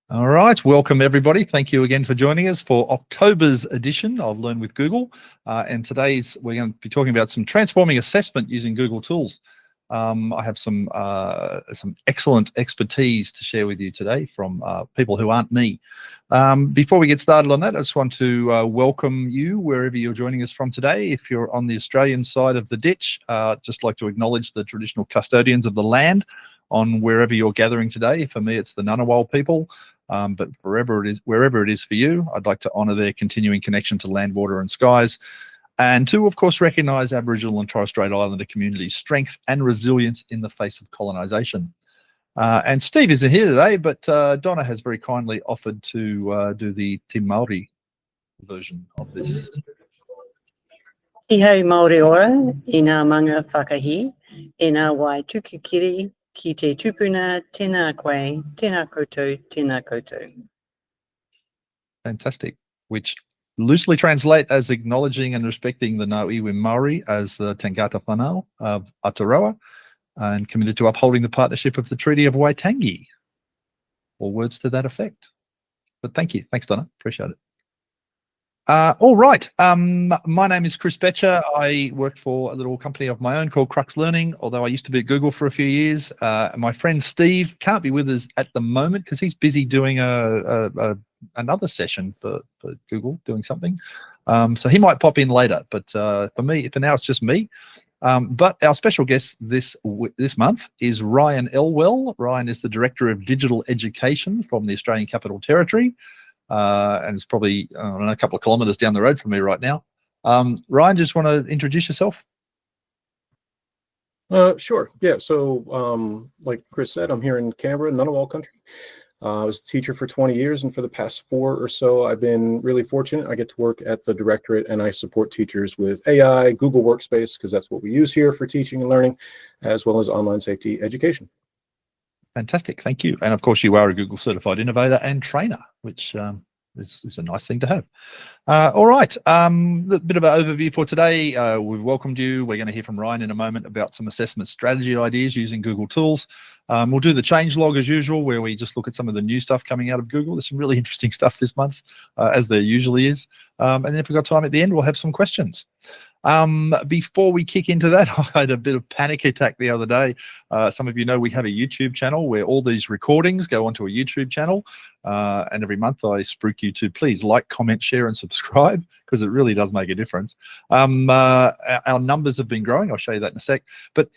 All right, welcome everybody. Thank you again for joining us for October's edition of Learn with Google. And today's we're going to be talking about some transforming assessment using Google tools. I have some excellent expertise to share with you today from people who aren't me. Before we get started on that, I just want to welcome you wherever you're joining us from today. If you're on the Australian side of the ditch, just like to acknowledge the traditional custodians of the land on wherever you're gathering today. For me, it's the Ngunnawal people. But wherever it is for you, I'd like to honour their continuing connection to land, water and skies, and to, of course, recognise Aboriginal and Torres Strait Islander communities' strength and resilience in the face of colonisation. And Steve isn't here today, but Donna has very kindly offered to do the Te Māori version of this. Ihau Māori ora, I ngā manga whakahi, e ngā wai tukukiri, ki te tupuna, tēnā koe, tēnā koutou, tēnā koutou. Fantastic, which loosely translate as acknowledging and respecting the Ngā iwi Māori as the Tangata Whanau of Aotearoa and committed to upholding the partnership of the Treaty of Waitangi, or words to that effect. But thank you. Thanks, Donna. Appreciate it. All right. My name is Chris Betcher. I work for a little company of my own called Crux Learning, although I used to be at Google for a few years. My friend Steve can't be with us at the moment because he's busy doing another session for Google, doing something. So he might pop in later, but for now, it's just me. But our special guest this month is Ryan Elwell. Ryan is the Director of Digital Education from the Australian Capital Territory. And it's probably I don't know, a couple of kilometres down the road from me right now. Ryan, just want to introduce yourself? Sure. Yeah. So, like Chris said, I'm here in Canberra, Ngunnawal country. I was a teacher for 20 years, and for the past 4 or so, I've been really fortunate. I get to work at the directorate, and I support teachers with AI, Google Workspace, because that's what we use here for teaching and learning, as well as online safety education. Fantastic, thank you. And of course, you are a Google certified innovator and trainer, which is a nice thing to have. All right, a bit of an overview for today. We've welcomed you. We're going to hear from Ryan in a moment about some assessment strategy ideas using Google tools. We'll do the change log as usual, where we just look at some of the new stuff coming out of Google. There's some really interesting stuff this month, as there usually is. And then if we've got time at the end, we'll have some questions. Before we kick into that, I had a bit of panic attack the other day. Some of you know we have a YouTube channel where all these recordings go onto a YouTube channel. And every month I spruik you to please like, comment, share, and subscribe, because it really does make a difference. Our numbers have been growing. I'll show you that in a sec. But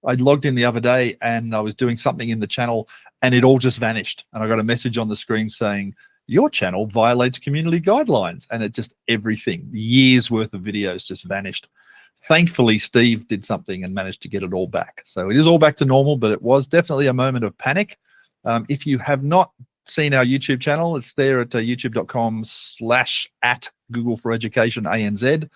I logged in the other day and I was doing something in the channel and it all just vanished. And I got a message on the screen saying, your channel violates community guidelines, and it just everything, years worth of videos just vanished. Thankfully, Steve did something and managed to get it all back. So it is all back to normal, but it was definitely a moment of panic. If you have not seen our YouTube channel, it's there at youtube.com/@Google for Education ANZ.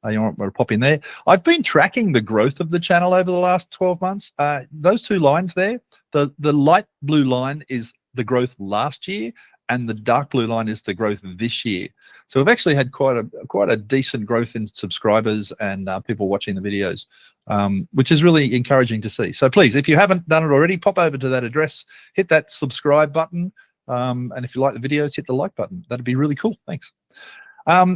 You want to pop in there. I've been tracking the growth of the channel over the last 12 months. Those two lines there, the light blue line is the growth last year, and the dark blue line is the growth this year. So we've actually had quite a decent growth in subscribers and people watching the videos, which is really encouraging to see. So please, if you haven't done it already, pop over to that address, hit that subscribe button, and if you like the videos, hit the like button. That'd be really cool. Thanks.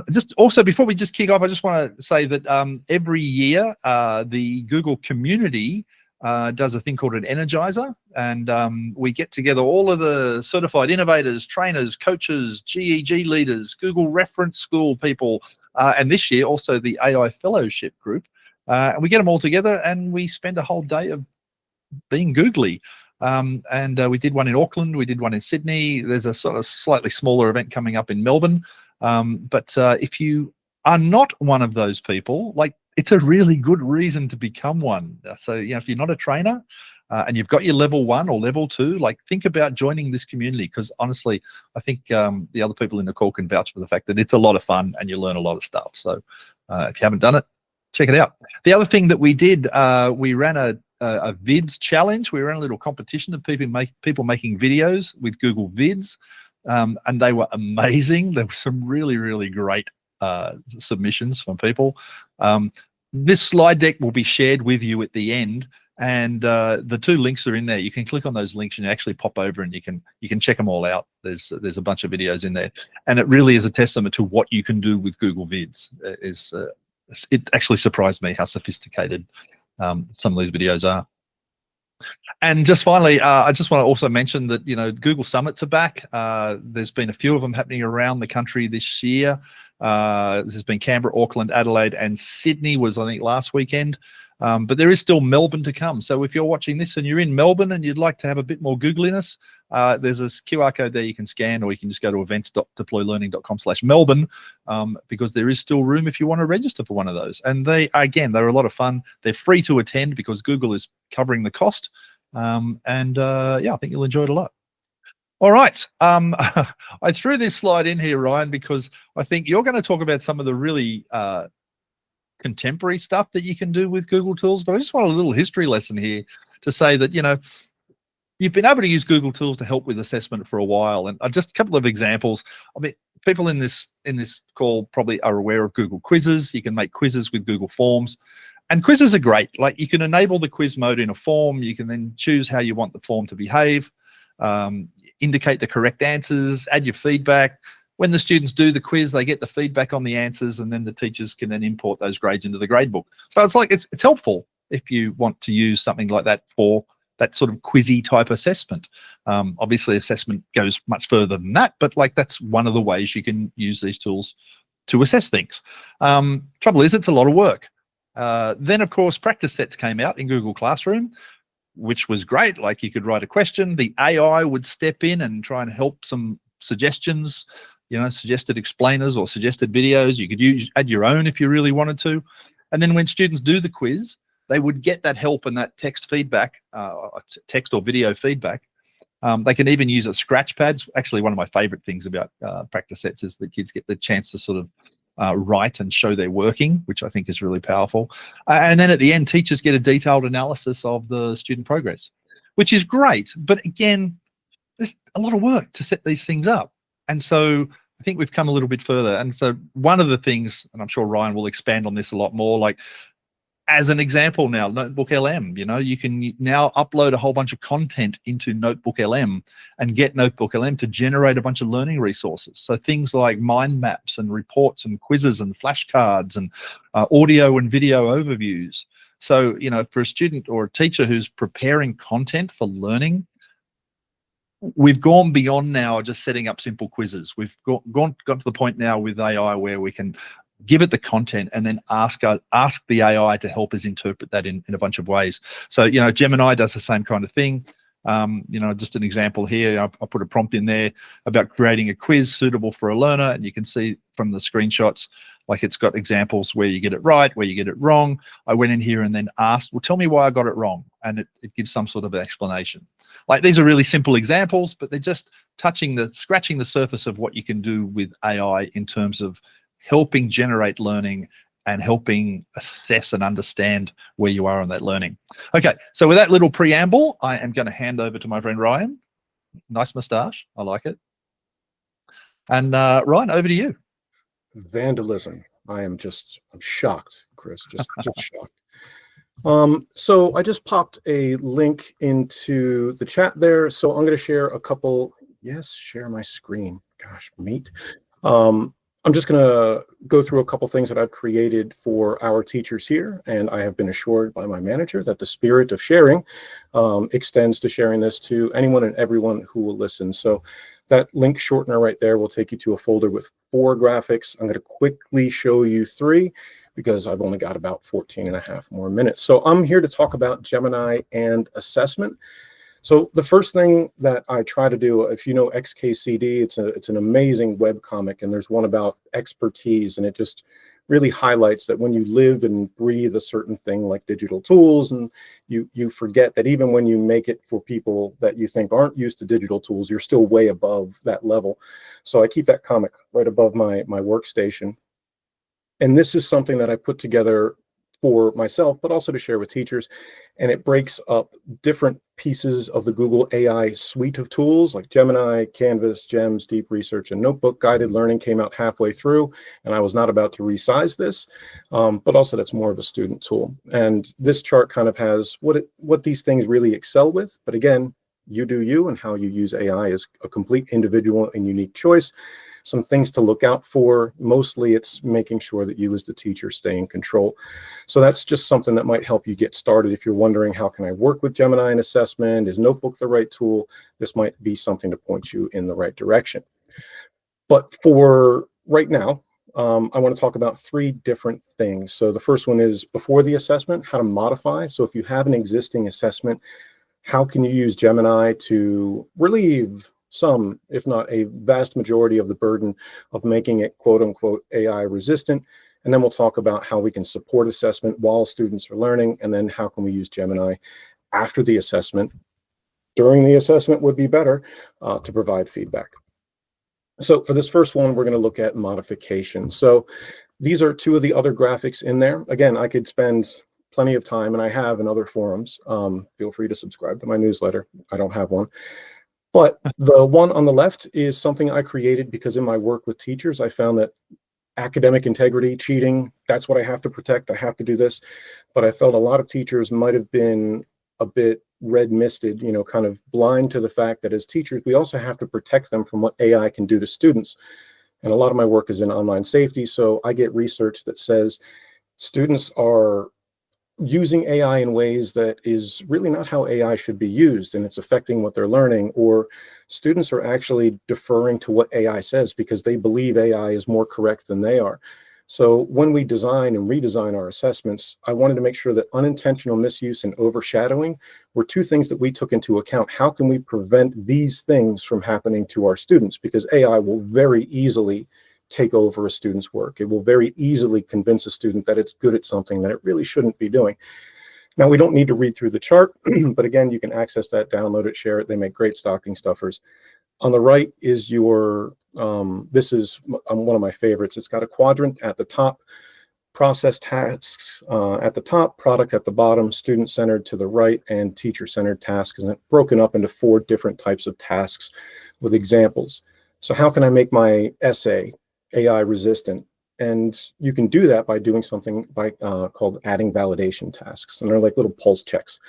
Just also, before we just kick off, I just want to say that every year the Google community does a thing called an Energizer, and we get together all of the certified innovators, trainers, coaches, GEG leaders, Google Reference School people, and this year also the AI Fellowship group. And we get them all together and we spend a whole day of being googly. And we did one in Auckland, we did one in Sydney. There's a sort of slightly smaller event coming up in Melbourne. But if you are not one of those people, like, it's a really good reason to become one. So, you know, if you're not a trainer and you've got your level 1 or level 2, like, think about joining this community, because honestly, I think the other people in the call can vouch for the fact that it's a lot of fun and you learn a lot of stuff. So if you haven't done it, check it out. The other thing that we did, we ran a vids challenge. We ran a little competition of people making videos with Google Vids, and they were amazing. There were some really, really great submissions from people. This slide deck will be shared with you at the end, And the 2 links are in there. You can click on those links and you actually pop over and you can check them all out. There's a bunch of videos in there, and it really is a testament to what you can do with Google Vids. It actually surprised me how sophisticated some of these videos are. And just finally, I just want to also mention that, Google Summits are back. There's been a few of them happening around the country this year. There's been Canberra, Auckland, Adelaide, and Sydney was, I think, last weekend. But there is still Melbourne to come. So if you're watching this and you're in Melbourne and you'd like to have a bit more Googliness, there's a QR code there you can scan, or you can just go to events.deploylearning.com/Melbourne, because there is still room if you want to register for one of those. And they're a lot of fun. They're free to attend because Google is covering the cost. Yeah, I think you'll enjoy it a lot. All right. I threw this slide in here, Ryan, because I think you're going to talk about some of the really contemporary stuff that you can do with Google Tools, but I just want a little history lesson here to say that, you've been able to use Google Tools to help with assessment for a while. And just a couple of examples. I mean, people in this call probably are aware of Google Quizzes. You can make quizzes with Google Forms. And quizzes are great. Like, you can enable the quiz mode in a form. You can then choose how you want the form to behave, indicate the correct answers, add your feedback. When the students do the quiz, they get the feedback on the answers, and then the teachers can then import those grades into the gradebook. So it's helpful if you want to use something like that for that sort of quizzy type assessment. Obviously, assessment goes much further than that, but that's one of the ways you can use these tools to assess things. Trouble is, it's a lot of work. Then, of course, practice sets came out in Google Classroom, which was great. Like, you could write a question, the AI would step in and try and help some suggestions, suggested explainers or suggested videos. You could add your own if you really wanted to. And then when students do the quiz, they would get that help and that text feedback, text or video feedback. They can even use a scratch pads. Actually, one of my favorite things about practice sets is that kids get the chance to sort of write and show their working, which I think is really powerful. And then at the end, teachers get a detailed analysis of the student progress, which is great. But again, there's a lot of work to set these things up. And so I think we've come a little bit further. And so one of the things, and I'm sure Ryan will expand on this a lot more, like, as an example now, Notebook LM, you can now upload a whole bunch of content into Notebook LM and get Notebook LM to generate a bunch of learning resources. So things like mind maps and reports and quizzes and flashcards and audio and video overviews. So, for a student or a teacher who's preparing content for learning, we've gone beyond now just setting up simple quizzes. We've got to the point now with AI where we can give it the content and then ask the AI to help us interpret that in a bunch of ways. So, Gemini does the same kind of thing. Just an example here, I put a prompt in there about creating a quiz suitable for a learner, and you can see from the screenshots, like, it's got examples where you get it right, where you get it wrong. I went in here and then asked, well, tell me why I got it wrong. And it gives some sort of explanation. Like, these are really simple examples, but they're just scratching the surface of what you can do with AI in terms of helping generate learning and helping assess and understand where you are on that learning. Okay, so with that little preamble, I am going to hand over to my friend Ryan. Nice mustache, I like it. And Ryan, over to you. Vandalism. I'm shocked, Chris, just shocked. So I just popped a link into the chat there. So I'm going to share a couple. Yes, share my screen. Gosh, mate. I'm just going to go through a couple things that I've created for our teachers here, and I have been assured by my manager that the spirit of sharing extends to sharing this to anyone and everyone who will listen. So that link shortener right there will take you to a folder with 4 graphics. I'm going to quickly show you 3 because I've only got about 14 and a half more minutes. So I'm here to talk about Gemini and assessment. So the first thing that I try to do, if you know XKCD, it's an amazing webcomic, and there's one about expertise, and it just really highlights that when you live and breathe a certain thing like digital tools, and you forget that even when you make it for people that you think aren't used to digital tools, you're still way above that level. So I keep that comic right above my workstation. And this is something that I put together for myself, but also to share with teachers. And it breaks up different pieces of the Google AI suite of tools like Gemini, Canvas, GEMS, Deep Research, and Notebook. Guided Learning came out halfway through, and I was not about to resize this, but also that's more of a student tool. And this chart kind of has what these things really excel with. But again, you do you, and how you use AI is a complete individual and unique choice. Some things to look out for. Mostly it's making sure that you as the teacher stay in control. So that's just something that might help you get started. If you're wondering, how can I work with Gemini in assessment? Is Notebook the right tool? This might be something to point you in the right direction. But for right now, I want to talk about 3 different things. So the first one is before the assessment, how to modify. So if you have an existing assessment, how can you use Gemini to relieve some, if not a vast majority of the burden of making it quote unquote AI resistant? And then we'll talk about how we can support assessment while students are learning, and then how can we use Gemini after the assessment. During the assessment would be better to provide feedback. So for this first one, we're going to look at modification. So these are 2 of the other graphics in there. Again, I could spend plenty of time, and I have in other forums. Feel free to subscribe to my newsletter. I don't have one. But the one on the left is something I created because in my work with teachers, I found that academic integrity, cheating, that's what I have to protect. I have to do this. But I felt a lot of teachers might have been a bit red misted, you know, kind of blind to the fact that as teachers, we also have to protect them from what AI can do to students. And a lot of my work is in online safety. So I get research that says students are using AI in ways that is really not how AI should be used, and it's affecting what they're learning, or students are actually deferring to what AI says because they believe AI is more correct than they are. So when we design and redesign our assessments, I wanted to make sure that unintentional misuse and overshadowing were 2 things that we took into account. How can we prevent these things from happening to our students? Because AI will very easily take over a student's work. It will very easily convince a student that it's good at something that it really shouldn't be doing. Now, we don't need to read through the chart, but again, you can access that, download it, share it. They make great stocking stuffers. On the right is your, this is one of my favorites. It's got a quadrant at the top, process tasks at the top, product at the bottom, student-centered to the right, and teacher-centered tasks, and it's broken up into 4 different types of tasks with examples. So how can I make my essay AI resistant? And you can do that by doing something called adding validation tasks, and they're like little pulse checks.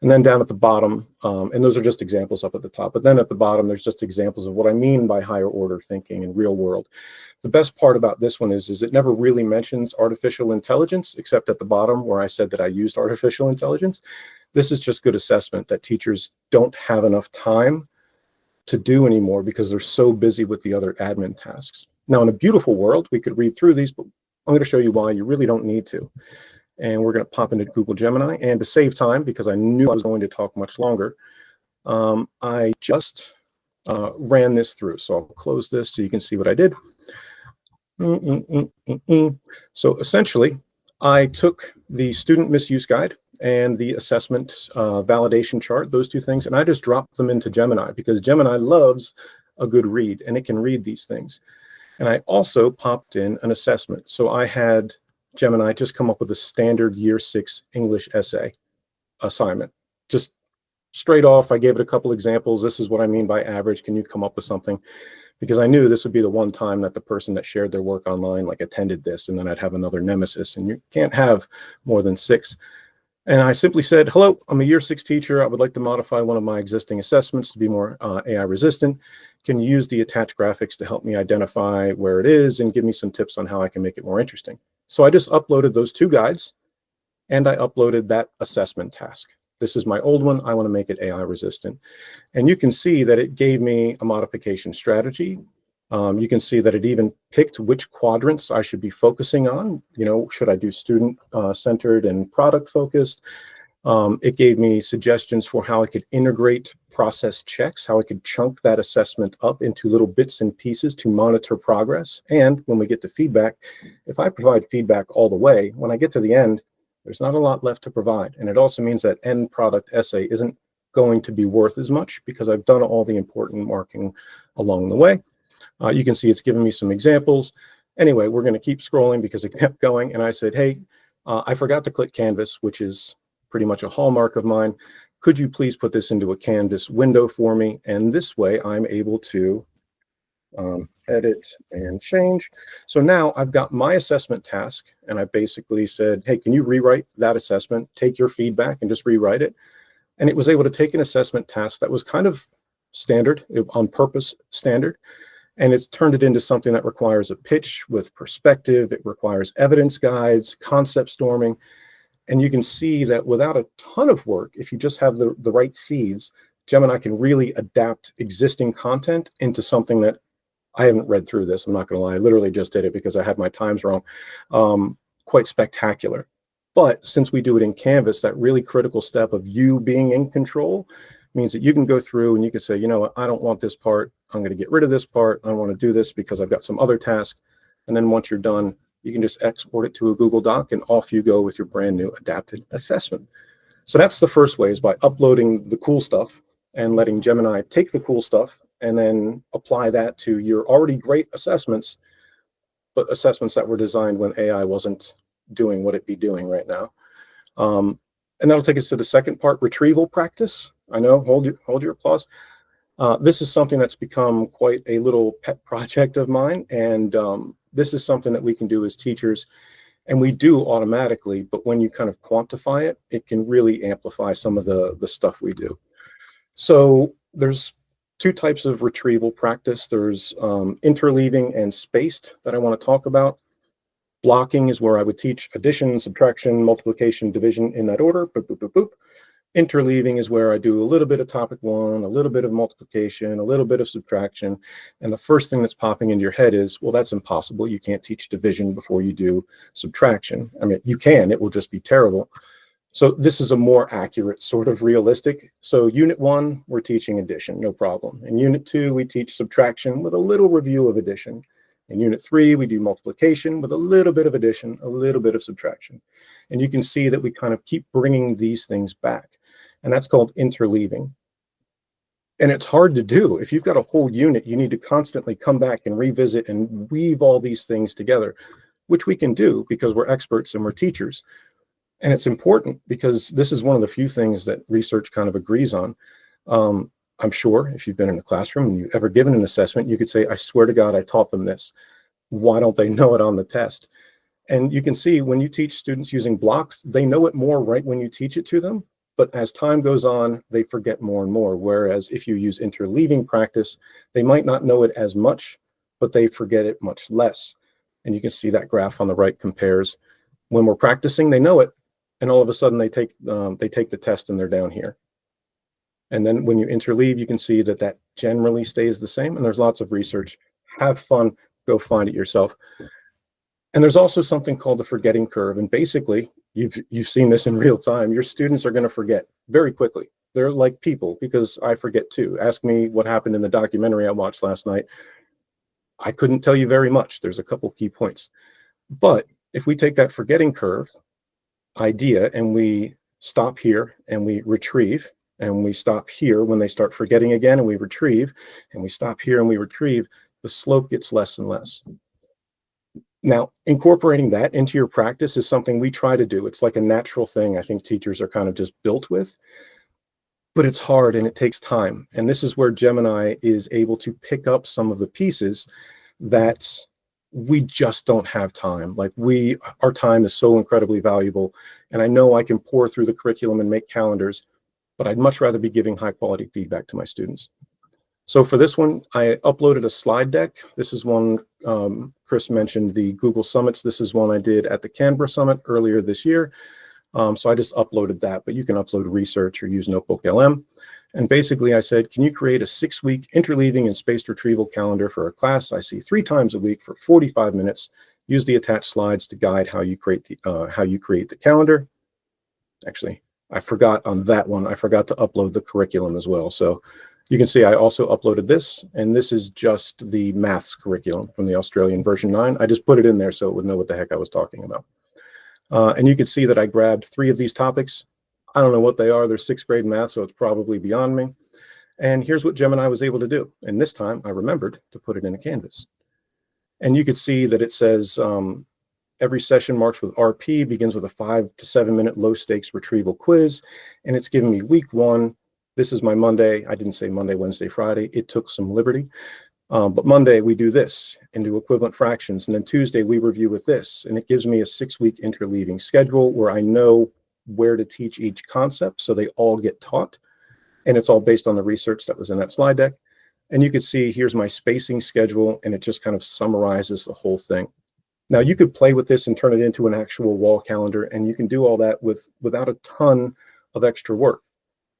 And then down at the bottom, and those are just examples up at the top, but then at the bottom, there's just examples of what I mean by higher order thinking and real world. The best part about this one is it never really mentions artificial intelligence, except at the bottom where I said that I used artificial intelligence. This is just good assessment that teachers don't have enough time to do anymore because they're so busy with the other admin tasks. Now, in a beautiful world, we could read through these, but I'm going to show you why you really don't need to. And we're going to pop into Google Gemini. And to save time, because I knew I was going to talk much longer, I just ran this through. So I'll close this so you can see what I did. So essentially, I took the student misuse guide and the assessment validation chart, those 2 things, and I just dropped them into Gemini because Gemini loves a good read, and it can read these things. And I also popped in an assessment. So I had Gemini just come up with a standard year 6 English essay assignment. Just straight off, I gave it a couple examples. This is what I mean by average. Can you come up with something? Because I knew this would be the one time that the person that shared their work online like attended this, and then I'd have another nemesis, and you can't have more than 6. And I simply said, hello, I'm a year 6 teacher. I would like to modify one of my existing assessments to be more AI resistant. Can you use the attached graphics to help me identify where it is and give me some tips on how I can make it more interesting? So I just uploaded those 2 guides, and I uploaded that assessment task. This is my old one. I want to make it AI resistant. And you can see that it gave me a modification strategy. You can see that it even picked which quadrants I should be focusing on. You know, should I do student-centered and product-focused? It gave me suggestions for how I could integrate process checks, how I could chunk that assessment up into little bits and pieces to monitor progress. And when we get to feedback, if I provide feedback all the way, when I get to the end, there's not a lot left to provide. And it also means that end product essay isn't going to be worth as much because I've done all the important marking along the way. You can see it's given me some examples. Anyway, we're going to keep scrolling because it kept going. And I said, hey, I forgot to click Canvas, which is pretty much a hallmark of mine. Could you please put this into a Canvas window for me? And this way I'm able to edit and change. So now I've got my assessment task, and I basically said, hey, can you rewrite that assessment, take your feedback and just rewrite it? And it was able to take an assessment task that was kind of standard, on purpose standard, and it's turned it into something that requires a pitch with perspective. It requires evidence guides, concept storming. And you can see that without a ton of work, if you just have the right seeds, Gemini can really adapt existing content into something that I haven't read through this. I'm not going to lie. I literally just did it because I had my times wrong. Quite spectacular. But since we do it in Canvas, that really critical step of you being in control means that you can go through and you can say, you know what, I don't want this part. I'm going to get rid of this part. I want to do this because I've got some other task. And then once you're done, you can just export it to a Google Doc and off you go with your brand new adapted assessment. So that's the first way, is by uploading the cool stuff and letting Gemini take the cool stuff and then apply that to your already great assessments, but assessments that were designed when AI wasn't doing what it'd be doing right now. And that'll take us to the second part, retrieval practice. I know, hold your applause. This is something that's become quite a little pet project of mine. And this is something that we can do as teachers, and we do automatically, but when you kind of quantify it, it can really amplify some of the stuff we do. So there's two types of retrieval practice. There's interleaving and spaced that I want to talk about. Blocking is where I would teach addition, subtraction, multiplication, division in that order. Boop, boop, boop, boop. Interleaving is where I do a little bit of topic one, a little bit of multiplication, a little bit of subtraction. And the first thing that's popping into your head is, well, that's impossible. You can't teach division before you do subtraction. I mean, you can, it will just be terrible. So this is a more accurate, sort of realistic. So unit 1, we're teaching addition, no problem. In unit 2, we teach subtraction with a little review of addition. In unit 3, we do multiplication with a little bit of addition, a little bit of subtraction. And you can see that we kind of keep bringing these things back. And that's called interleaving. And it's hard to do. If you've got a whole unit, you need to constantly come back and revisit and weave all these things together, which we can do because we're experts and we're teachers. And it's important because this is one of the few things that research kind of agrees on. I'm sure if you've been in a classroom and you've ever given an assessment, you could say, I swear to God, I taught them this. Why don't they know it on the test? And you can see when you teach students using blocks, they know it more right when you teach it to them. But as time goes on, they forget more and more. Whereas if you use interleaving practice, they might not know it as much, but they forget it much less. And you can see that graph on the right compares. When we're practicing, they know it. And all of a sudden they take the test and they're down here. And then when you interleave, you can see that that generally stays the same. And there's lots of research. Have fun, go find it yourself. And there's also something called the forgetting curve. And basically, you've seen this in real time. Your students are going to forget very quickly. They're like people, because I forget too. Ask me what happened in the documentary I watched last night. I couldn't tell you very much. There's a couple key points. But if we take that forgetting curve idea and we stop here and we retrieve, and we stop here when they start forgetting again, and we retrieve, and we stop here and we retrieve, the slope gets less and less. Now, incorporating that into your practice is something we try to do. It's like a natural thing I think teachers are kind of just built with, but it's hard and it takes time. And this is where Gemini is able to pick up some of the pieces that we just don't have time. Like our time is so incredibly valuable. And I know I can pour through the curriculum and make calendars, but I'd much rather be giving high quality feedback to my students. So for this one, I uploaded a slide deck. This is one, Chris mentioned the Google Summits. This is one I did at the Canberra Summit earlier this year. So I just uploaded that, but you can upload research or use Notebook LM. And basically I said, can you create a 6-week interleaving and spaced retrieval calendar for a class I see 3 times a week for 45 minutes? Use the attached slides to guide how you create the calendar. Actually, I forgot on that one. I forgot to upload the curriculum as well. So you can see I also uploaded this, and this is just the maths curriculum from the Australian version 9. I just put it in there so it would know what the heck I was talking about. And you can see that I grabbed 3 of these topics. I don't know what they are. They're 6th grade math, so it's probably beyond me. And here's what Gemini was able to do. And this time I remembered to put it in a Canvas. And you could see that it says Every session marks with RP, begins with a 5 to 7 minute low stakes retrieval quiz. And it's given me week 1. This is my Monday. I didn't say Monday, Wednesday, Friday. It took some liberty. But Monday we do this and do equivalent fractions. And then Tuesday we review with this. And it gives me a 6-week interleaving schedule where I know where to teach each concept. So they all get taught. And it's all based on the research that was in that slide deck. And you can see here's my spacing schedule, and it just kind of summarizes the whole thing. Now you could play with this and turn it into an actual wall calendar, and you can do all that without a ton of extra work.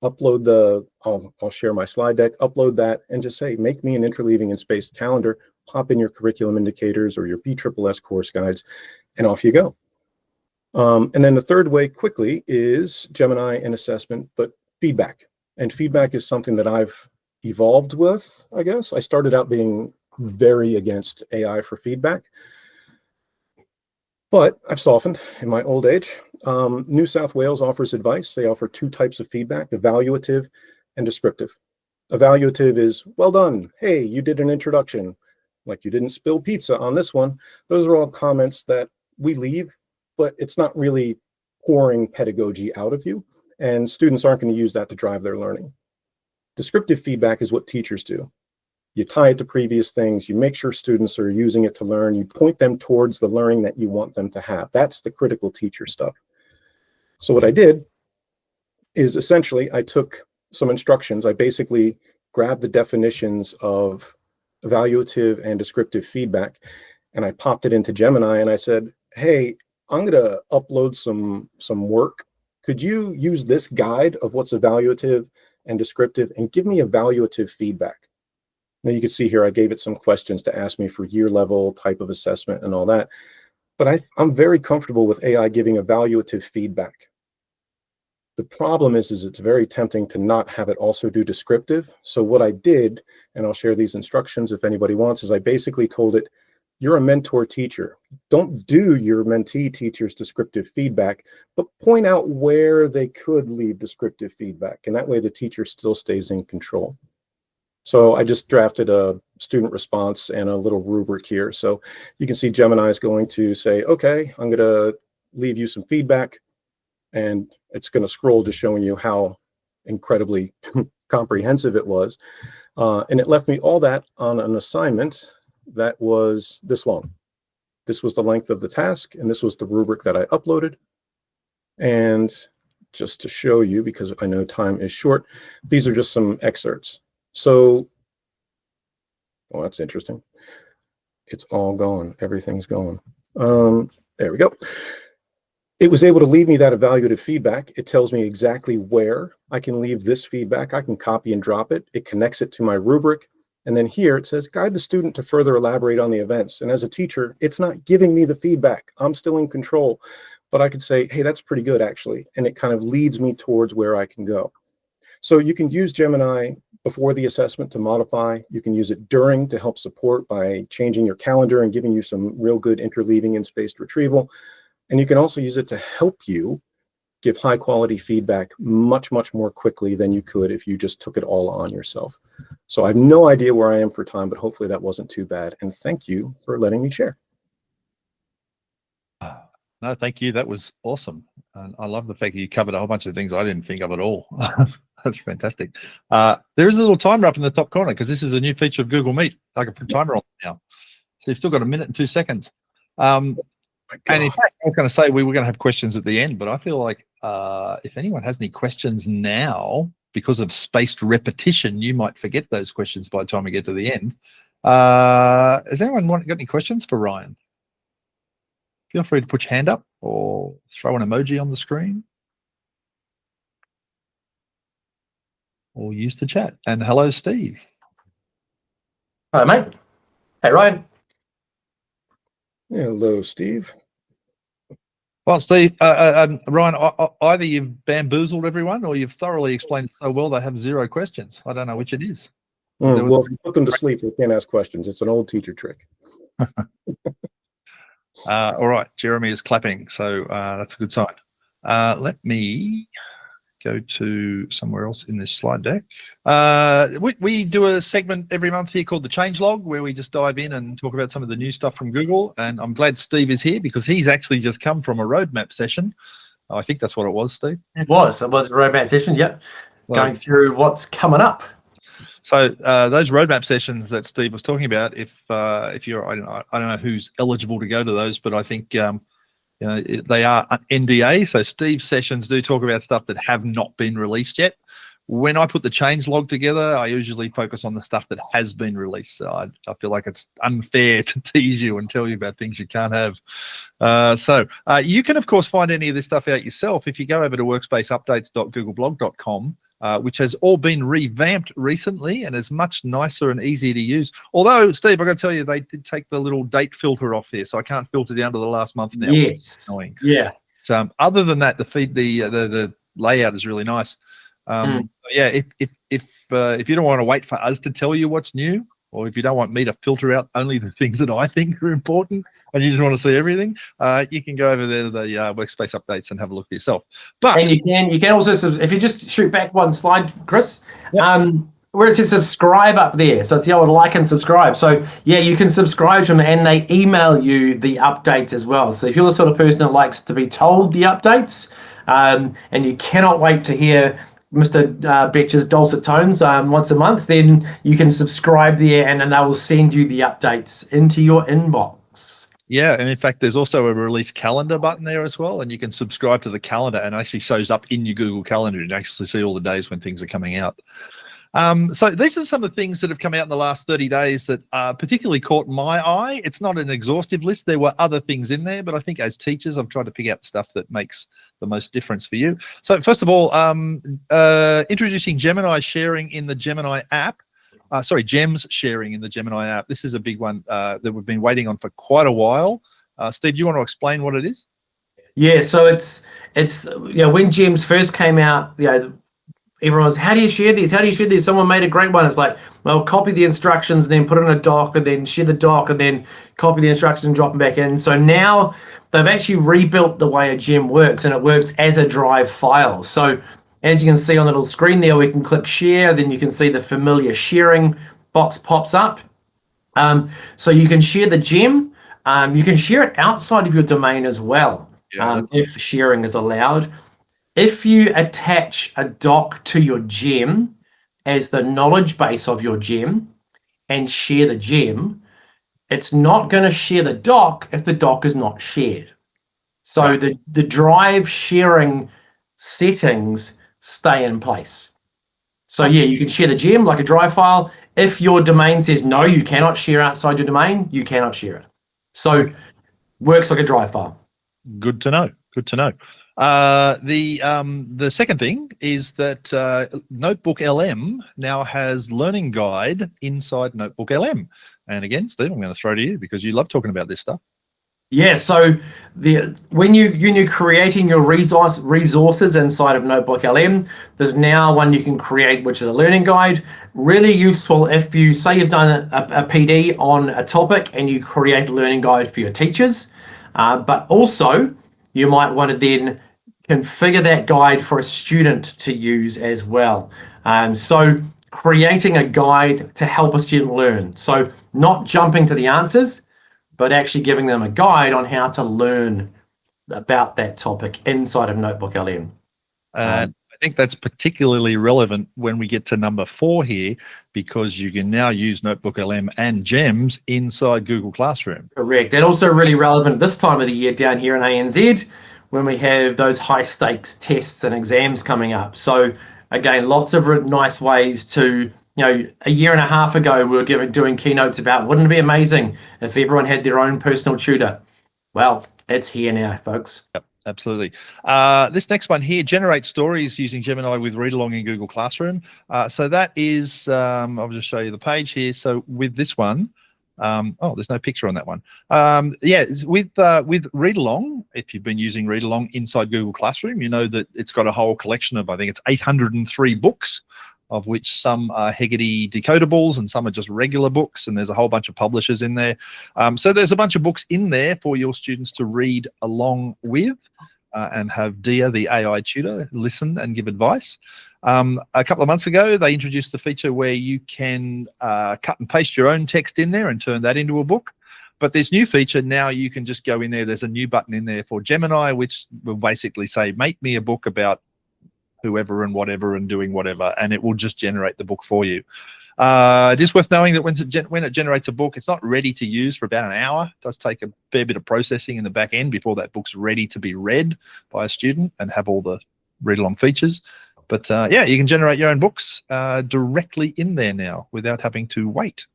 Upload I'll share my slide deck, upload that, and just say, make me an interleaving and spaced calendar, pop in your curriculum indicators or your BSSS course guides, and off you go. And then the third way quickly is Gemini and assessment, but feedback. And feedback is something that I've evolved with, I guess. I started out being very against AI for feedback, but I've softened in my old age. New South Wales offers advice. They offer 2 types of feedback, evaluative and descriptive. Evaluative is, well done. Hey, you did an introduction. Like you didn't spill pizza on this one. Those are all comments that we leave, but it's not really pouring pedagogy out of you. And students aren't going to use that to drive their learning. Descriptive feedback is what teachers do. You tie it to previous things. You make sure students are using it to learn. You point them towards the learning that you want them to have. That's the critical teacher stuff. So what I did is essentially I took some instructions. I basically grabbed the definitions of evaluative and descriptive feedback, and I popped it into Gemini, and I said, hey, I'm going to upload some work. Could you use this guide of what's evaluative and descriptive and give me evaluative feedback? Now you can see here, I gave it some questions to ask me for year level type of assessment and all that. But I'm very comfortable with AI giving evaluative feedback. The problem is it's very tempting to not have it also do descriptive. So what I did, and I'll share these instructions if anybody wants, is I basically told it, you're a mentor teacher. Don't do your mentee teacher's descriptive feedback, but point out where they could leave descriptive feedback. And that way the teacher still stays in control. So I just drafted a student response and a little rubric here. So you can see Gemini is going to say, okay, I'm going to leave you some feedback. And it's going to scroll just showing you how incredibly comprehensive it was. And it left me all that on an assignment that was this long. This was the length of the task, and this was the rubric that I uploaded. And just to show you, because I know time is short, these are just some excerpts. So, oh, that's interesting. It's all gone. Everything's gone. There we go. It was able to leave me that evaluative feedback. It tells me exactly where I can leave this feedback. I can copy and drop it. It connects it to my rubric. And then here it says, guide the student to further elaborate on the events. And as a teacher, it's not giving me the feedback. I'm still in control. But I could say, hey, that's pretty good, actually. And it kind of leads me towards where I can go. So you can use Gemini before the assessment to modify. You can use it during to help support by changing your calendar and giving you some real good interleaving and spaced retrieval. And you can also use it to help you give high quality feedback much, much more quickly than you could if you just took it all on yourself. So I have no idea where I am for time, but hopefully that wasn't too bad. And thank you for letting me share. No, thank you. That was awesome. And I love the fact that you covered a whole bunch of things I didn't think of at all. That's fantastic. There is a little timer up in the top corner because this is a new feature of Google Meet. I can put a timer on now. So you've still got 1 minute and 2 seconds. And in fact, I was going to say we were going to have questions at the end, but I feel like if anyone has any questions now, because of spaced repetition, you might forget those questions by the time we get to the end. Has anyone got any questions for Ryan? Feel free to put your hand up or throw an emoji on the screen. Or use the chat. And hello, Steve. Hello, mate. Hey, Ryan. Hello, Steve. Well, Steve, Ryan, either you've bamboozled everyone or you've thoroughly explained it so well they have 0 questions. I don't know which it is. Well, if you put them to sleep, they can't ask questions. It's an old teacher trick. All right, Jeremy is clapping, so that's a good sign. Let me go to somewhere else in this slide deck. We do a segment every month here called the Changelog, where we just dive in and talk about some of the new stuff from Google. And I'm glad Steve is here because he's actually just come from a roadmap session. I think that's what it was, Steve. It was a roadmap session. Yep. Going through what's coming up. So those roadmap sessions that Steve was talking about, if you're, I don't know who's eligible to go to those, but I think they are NDA. So Steve's sessions do talk about stuff that have not been released yet. When I put the changelog together, I usually focus on the stuff that has been released. So I feel like it's unfair to tease you and tell you about things you can't have. So you can, of course, find any of this stuff out yourself if you go over to workspaceupdates.googleblog.com. Which has all been revamped recently and is much nicer and easier to use. Although, Steve, I got to tell you, they did take the little date filter off here, so I can't filter down to the last month now. Yes. Annoying. Yeah. So, other than that, the layout is really nice. Yeah, if you don't want to wait for us to tell you what's new, or if you don't want me to filter out only the things that I think are important, and you just want to see everything, you can go over there to the Workspace Updates and have a look for yourself. But and you can also, if you just shoot back one slide, Chris, yep. Where it says subscribe up there, so it's the old like and subscribe. So yeah, you can subscribe to them, and they email you the updates as well. So if you're the sort of person that likes to be told the updates, and you cannot wait to hear Mr. Betcher's dulcet tones once a month, then you can subscribe there, and then they will send you the updates into your inbox. Yeah, and in fact, there's also a release calendar button there as well, and you can subscribe to the calendar, and it actually shows up in your Google Calendar. You can actually see all the days when things are coming out. So these are some of the things that have come out in the last 30 days that particularly caught my eye. It's not an exhaustive list. There were other things in there, but I think as teachers, I've tried to pick out the stuff that makes the most difference for you. So first of all, introducing Gemini sharing in the Gemini app. Gems sharing in the Gemini app. This is a big one that we've been waiting on for quite a while. Steve, do you want to explain what it is? Yeah, so it's when Gems first came out, everyone was, how do you share these? How do you share these? Someone made a great one. It's like, well, copy the instructions, then put it in a doc, and then share the doc, and then copy the instructions and drop them back in. So now they've actually rebuilt the way a gem works, and it works as a drive file. So as you can see on the little screen there, we can click share, then you can see the familiar sharing box pops up. So you can share the gem. You can share it outside of your domain as well, if sharing is allowed. If you attach a doc to your gem as the knowledge base of your gem and share the gem, it's not going to share the doc if the doc is not shared. So the drive sharing settings stay in place. So yeah, you can share the gem like a drive file. If your domain says no, you cannot share outside your domain, you cannot share it. So works like a drive file. Good to know. Good to know. The second thing is that Notebook LM now has Learning Guide inside Notebook LM. And again, Steve, I'm going to throw to you because you love talking about this stuff. Yeah, so when you're creating your resources inside of Notebook LM, there's now one you can create, which is a learning guide. Really useful if you say you've done a PD on a topic and you create a learning guide for your teachers, but also you might want to then configure that guide for a student to use as well. So creating a guide to help a student learn. So not jumping to the answers, but actually giving them a guide on how to learn about that topic inside of Notebook LM. I think that's particularly relevant when we get to number 4 here, because you can now use Notebook LM and GEMS inside Google Classroom. Correct. And also really relevant this time of the year down here in ANZ, when we have those high stakes tests and exams coming up. So again, lots of nice ways to, a year and a half ago, we were doing keynotes about, wouldn't it be amazing if everyone had their own personal tutor? Well, it's here now, folks. Yep, absolutely. This next one here, generate stories using Gemini with read along in Google Classroom. So that is, I'll just show you the page here. So with this one, there's no picture on that one. With read along, if you've been using read along inside Google Classroom, you know that it's got a whole collection of, I think it's 803 books, of which some are Heggerty decodables and some are just regular books, and there's a whole bunch of publishers in there. So there's a bunch of books in there for your students to read along with. and have Dia, the AI tutor, listen and give advice. A couple of months ago, they introduced the feature where you can cut and paste your own text in there and turn that into a book. But this new feature, now you can just go in there. There's a new button in there for Gemini, which will basically say, make me a book about whoever and whatever and doing whatever, and it will just generate the book for you. It is worth knowing that when it generates a book, it's not ready to use for about an hour. It does take a fair bit of processing in the back end before that book's ready to be read by a student and have all the read-along features. But yeah, you can generate your own books directly in there now without having to wait.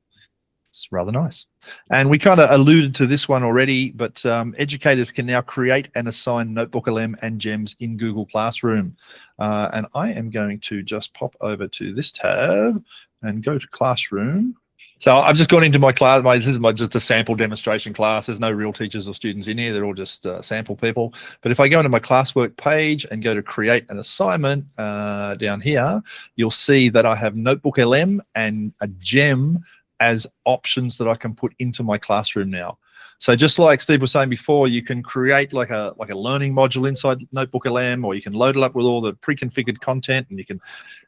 It's rather nice. And we kind of alluded to this one already, but educators can now create and assign Notebook LM and GEMS in Google Classroom. And I am going to just pop over to this tab and go to Classroom. So I've just gone into my class. This is just a sample demonstration class. There's no real teachers or students in here. They're all just sample people. But if I go into my classwork page and go to create an assignment down here, you'll see that I have Notebook LM and a GEM as options that I can put into my classroom now. So just like Steve was saying before, you can create like a learning module inside Notebook LM, or you can load it up with all the pre-configured content, and you can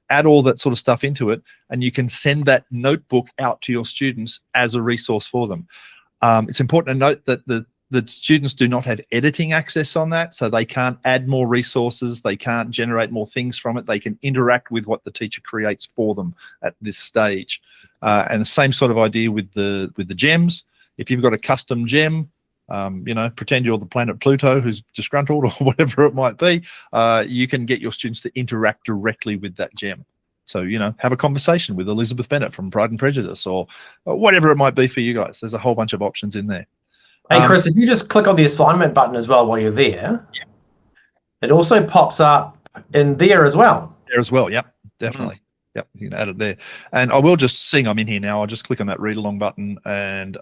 add all that sort of stuff into it, and you can send that notebook out to your students as a resource for them. It's important to note that the students do not have editing access on that, so they can't add more resources, they can't generate more things from it. They can interact with what the teacher creates for them at this stage. And the same sort of idea with the GEMs. If you've got a custom gem, you know, pretend you're the planet Pluto who's disgruntled or whatever it might be, you can get your students to interact directly with that gem. So, you know, have a conversation with Elizabeth Bennet from Pride and Prejudice, or whatever it might be for you guys. There's a whole bunch of options in there. Hey, Chris, if you just click on the assignment button as well while you're there, it also pops up in there as well. There as well, yep, definitely. Yep, you can add it there. And I will just seeing I'm in here now, I'll just click on that read along button and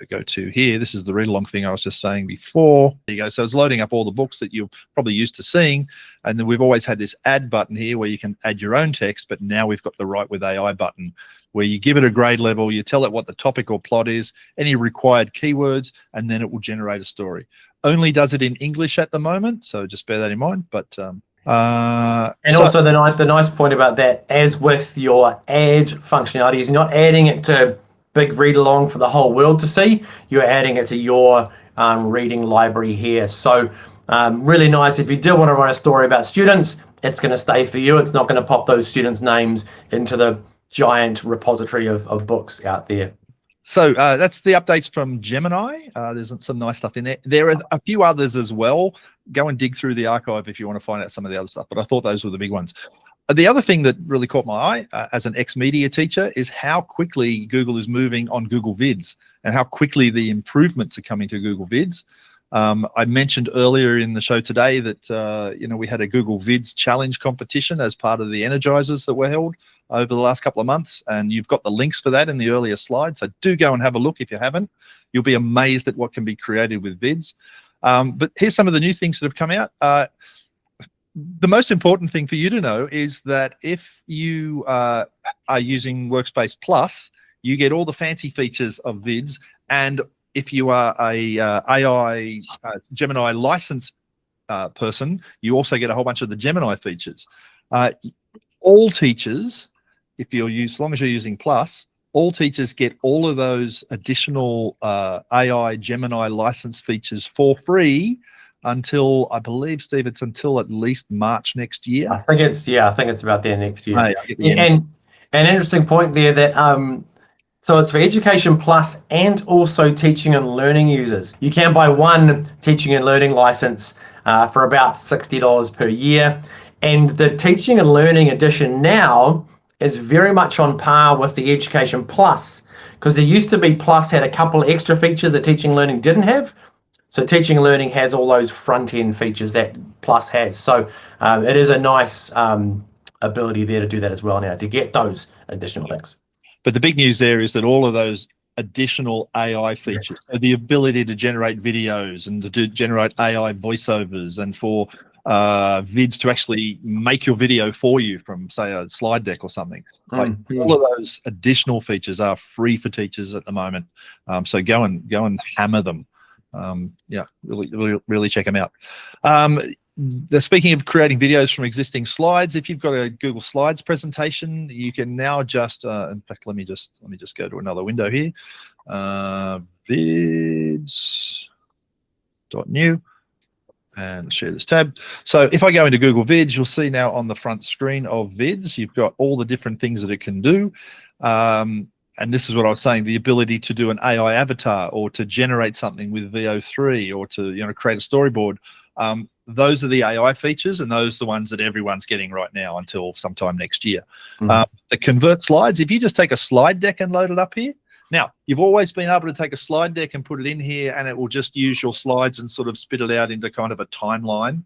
go to here. This is the read along thing I was just saying before. There you go. So it's loading up all the books that you're probably used to seeing. And then we've always had this add button here where you can add your own text, but now we've got the Write with AI button where you give it a grade level, you tell it what the topic or plot is, any required keywords, and then it will generate a story. Only does it in English at the moment, so just bear that in mind. But also the nice point about that, as with your add functionality, is you're not adding it to big read along for the whole world to see. You're adding it to your reading library here. So really nice. If you do want to write a story about students, it's going to stay for you. It's not going to pop those students' names into the giant repository of books out there. So that's the updates from Gemini. There's some nice stuff in there. There are a few others as well. Go and dig through the archive if you want to find out some of the other stuff, but I thought those were the big ones. The other thing that really caught my eye as an ex-media teacher is how quickly Google is moving on Google Vids and how quickly the improvements are coming to Google Vids. I mentioned earlier in the show today that you know, we had a Google Vids challenge competition as part of the Energizers that were held over the last couple of months, and you've got the links for that in the earlier slides. So do go and have a look if you haven't. You'll be amazed at what can be created with Vids. But here's some of the new things that have come out. The most important thing for you to know is that if you are using Workspace Plus, you get all the fancy features of Vids, and if you are a AI Gemini license person, you also get a whole bunch of the Gemini features. All teachers, as long as you're using Plus, all teachers get all of those additional AI Gemini license features for free until, I believe, Steve, it's until at least March next year. I think it's about there next year. Right, and an interesting point there that so it's for Education Plus and also teaching and learning users. You can buy one teaching and learning license for about $60 per year. And the teaching and learning edition now is very much on par with the Education Plus, because there used to be Plus had a couple of extra features that teaching and learning didn't have. So teaching and learning has all those front end features that Plus has. So it is a nice ability there to do that as well now, to get those additional things. But the big news there is that all of those additional AI features, so the ability to generate videos and to generate AI voiceovers, and for Vids to actually make your video for you from, say, a slide deck or something. Like all of those additional features are free for teachers at the moment. So go and hammer them. Yeah, really check them out. Speaking of creating videos from existing slides, if you've got a Google Slides presentation, you can now just, in fact, let me just go to another window here, vids.new, and share this tab. So if I go into Google Vids, you'll see now on the front screen of Vids, you've got all the different things that it can do. And this is what I was saying, the ability to do an AI avatar or to generate something with VO3 or to create a storyboard. Those are the AI features, and those are the ones that everyone's getting right now until sometime next year. The convert slides, if you just take a slide deck and load it up here. Now, you've always been able to take a slide deck and put it in here, and it will just use your slides and sort of spit it out into kind of a timeline.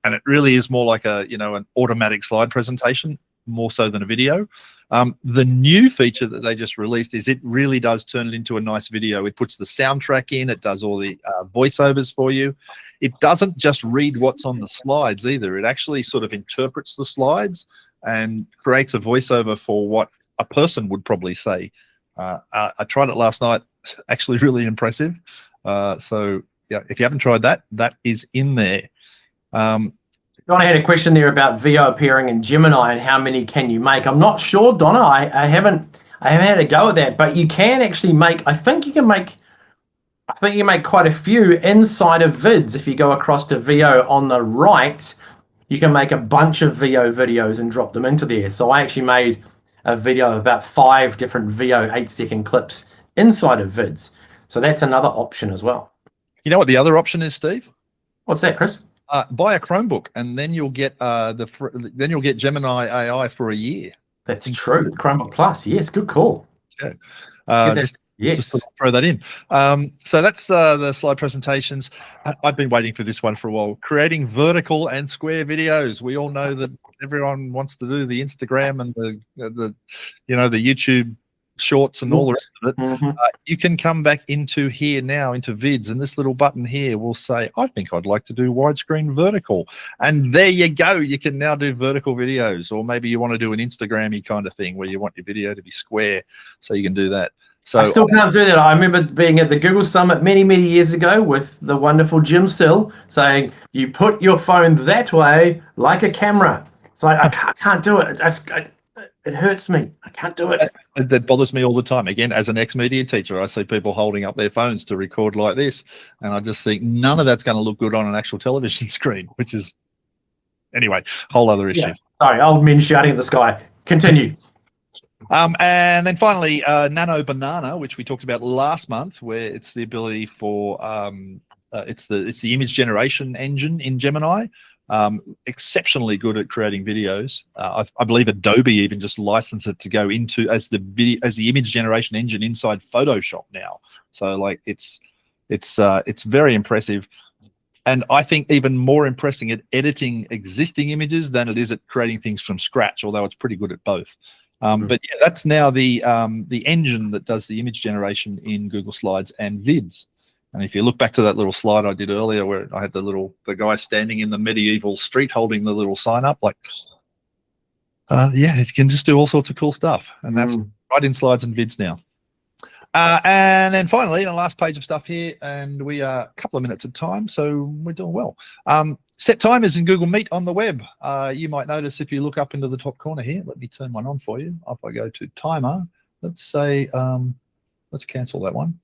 And it really is more like a, an automatic slide presentation, more so than a video. The new feature that they just released is it really does turn it into a nice video. It puts the soundtrack in, it does all the voiceovers for you. It doesn't just read what's on the slides either. It actually sort of interprets the slides and creates a voiceover for what a person would probably say. I tried it last night, actually really impressive. So yeah, if you haven't tried that, that is in there. Donna had a question there about VO appearing in Gemini and how many can you make. I'm not sure, Donna. I haven't had a go at that, but you can actually make. I think you can make quite a few inside of Vids. If you go across to VO on the right, you can make a bunch of VO videos and drop them into there. So I actually made a video of about 5 different VO 8-second clips inside of Vids. So that's another option as well. You know what the other option is, Steve? What's that, Chris? Buy a Chromebook, and then you'll get then you'll get Gemini AI for a year. That's true. Chromebook Plus, yes, good call. Yeah. Just to throw that in. So that's the slide presentations. I've been waiting for this one for a while. Creating vertical and square videos. We all know that everyone wants to do the Instagram and the YouTube shorts and all the rest of it. You can come back into here now, into Vids, and this little button here will say, I think I'd like to do widescreen vertical. And there you go. You can now do vertical videos, or maybe you want to do an Instagram-y kind of thing where you want your video to be square, so you can do that. So I still can't do that. I remember being at the Google Summit many, many years ago with the wonderful Jim Sill saying, you put your phone that way like a camera. It's like, I can't do it. It hurts me. I can't do it. That bothers me all the time. Again, as an ex-media teacher, I see people holding up their phones to record like this, and I just think none of that's going to look good on an actual television screen, which is, anyway, whole other issue. Yeah. Sorry, old men shouting at the sky. Continue. And then finally, Nano Banana, which we talked about last month, where it's the ability for it's the image generation engine in Gemini. Exceptionally good at creating videos. I believe Adobe even just licensed it to go into as the image generation engine inside Photoshop now. So like it's very impressive. And I think even more impressing at editing existing images than it is at creating things from scratch, although it's pretty good at both. But yeah, that's now the engine that does the image generation in Google Slides and Vids. And if you look back to that little slide I did earlier where I had the guy standing in the medieval street holding the little sign up, like, yeah, it can just do all sorts of cool stuff. And that's right in Slides and Vids now. And then finally, the last page of stuff here, and we are a couple of minutes of time, so we're doing well. Set timers in Google Meet on the web. You might notice if you look up into the top corner here, let me turn one on for you. If I go to timer, let's say, let's cancel that one.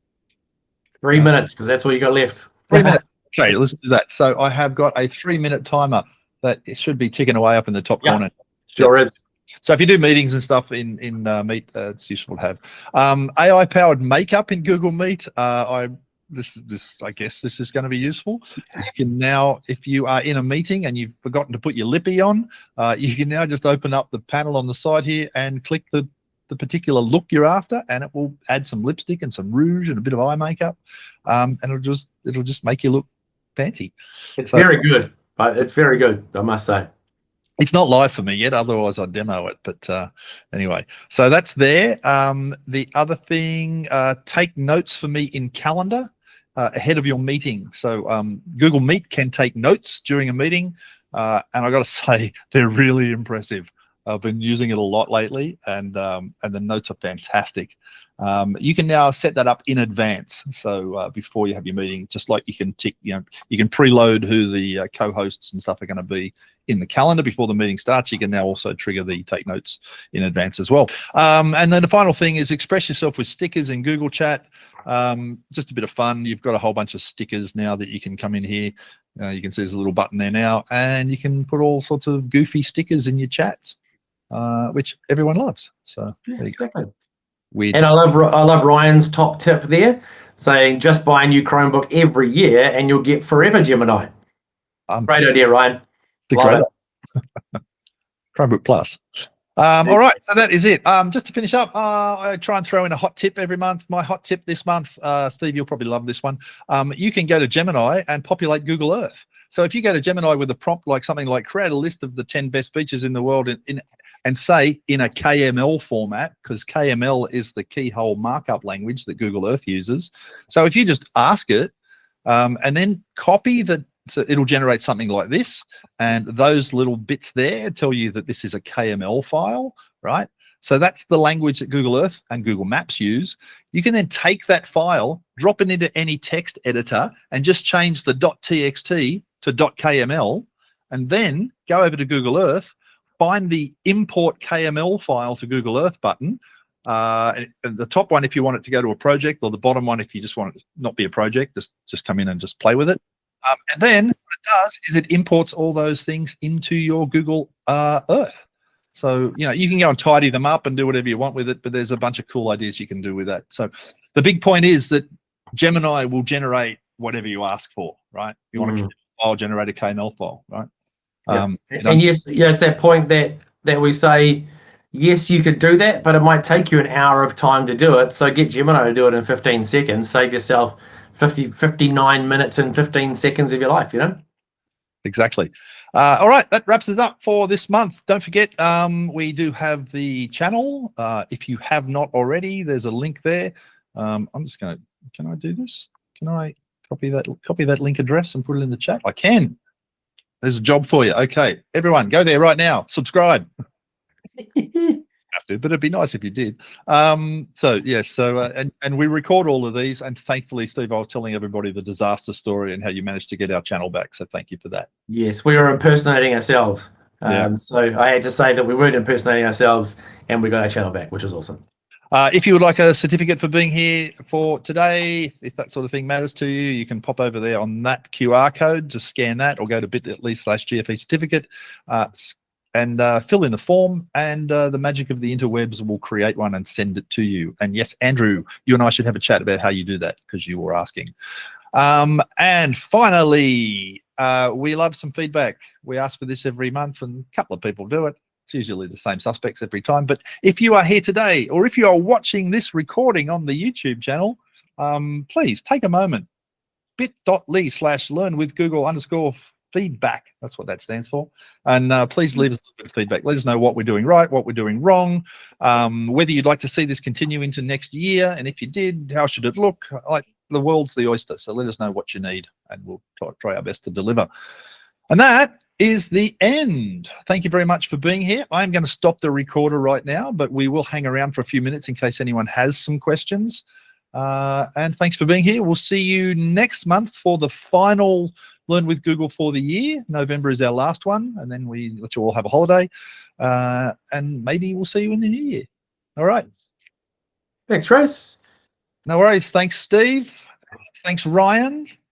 3 minutes, because that's all you got left. 3 minutes. Okay, let's do that. So I have got a 3-minute timer that it should be ticking away up in the top corner. Sure is. So if you do meetings and stuff in Meet, it's useful to have. AI-powered makeup in Google Meet. I guess this is going to be useful. You can now, if you are in a meeting and you've forgotten to put your lippy on, you can now just open up the panel on the side here and click the particular look you're after, and it will add some lipstick and some rouge and a bit of eye makeup, and it'll just make you look fancy. It's very good. It's very good, I must say. It's not live for me yet, otherwise I'd demo it. But anyway, so that's there. The other thing, take notes for me in Calendar ahead of your meeting. So Google Meet can take notes during a meeting, and I got to say, they're really impressive. I've been using it a lot lately, and the notes are fantastic. You can now set that up in advance. So before you have your meeting, just like you can tick, you can preload who the co-hosts and stuff are going to be in the calendar before the meeting starts. You can now also trigger the take notes in advance as well. And then the final thing is express yourself with stickers in Google Chat. Just a bit of fun. You've got a whole bunch of stickers now that you can come in here. You can see there's a little button there now, and you can put all sorts of goofy stickers in your chats, which everyone loves. So Yeah, there you exactly. go. Weird. And I love Ryan's top tip there, saying just buy a new Chromebook every year and you'll get forever Gemini. Great idea, Ryan. Love it. Chromebook Plus. All right, so that is it. Just to finish up, I try and throw in a hot tip every month. My hot tip this month, Steve, you'll probably love this one. You can go to Gemini and populate Google Earth. So if you go to Gemini with a prompt like something like create a list of the 10 best beaches in the world and say in a KML format, because KML is the keyhole markup language that Google Earth uses. So if you just ask it and then copy so it'll generate something like this, and those little bits there tell you that this is a KML file, right? So that's the language that Google Earth and Google Maps use. You can then take that file, drop it into any text editor, and just change the .txt to .kml, and then go over to Google Earth, find the import KML file to Google Earth button, and the top one if you want it to go to a project, or the bottom one if you just want it to not be a project, just come in and just play with it. And then what it does is it imports all those things into your Google Earth. So, you can go and tidy them up and do whatever you want with it, but there's a bunch of cool ideas you can do with that. So the big point is that Gemini will generate whatever you ask for, right? You want a file, generate a KML file, right? And yes, it's that point that we say, yes, you could do that, but it might take you an hour of time to do it. So get Gemini to do it in 15 seconds. Save yourself 59 minutes and 15 seconds of your life, Exactly. All right, that wraps us up for this month. Don't forget, we do have the channel. If you have not already, there's a link there. I'm just going to, can I do this? Can I copy that link address and put it in the chat? I can. There's a job for you. Okay, everyone, go there right now. Subscribe. Have to, but it'd be nice if you did. So yes, and we record all of these, and thankfully, Steve, I was telling everybody the disaster story and how you managed to get our channel back. So thank you for that. Yes, we were impersonating ourselves. Yeah. So I had to say that we weren't impersonating ourselves, and we got our channel back, which was awesome. If you would like a certificate for being here for today, if that sort of thing matters to you, you can pop over there on that QR code, just scan that, or go to bit.ly/GFE certificate, and fill in the form, and the magic of the interwebs will create one and send it to you. And yes, Andrew, you and I should have a chat about how you do that, because you were asking. And finally, we love some feedback. We ask for this every month, and a couple of people do it. It's usually the same suspects every time. But if you are here today, or if you are watching this recording on the YouTube channel, please take a moment. bit.ly/learnwithgoogle_feedback. That's what that stands for. And please leave us a little bit of feedback. Let us know what we're doing right, what we're doing wrong, whether you'd like to see this continue into next year. And if you did, how should it look? Like, the world's the oyster. So let us know what you need, and we'll try our best to deliver. And that is the end. Thank you very much for being here. I'm going to stop the recorder right now, but we will hang around for a few minutes in case anyone has some questions. And thanks for being here. We'll see you next month for the final Learn with Google for the year. November is our last one, and then we let you all have a holiday. And maybe we'll see you in the new year. All right. Thanks, Trace. No worries. Thanks, Steve. Thanks, Ryan.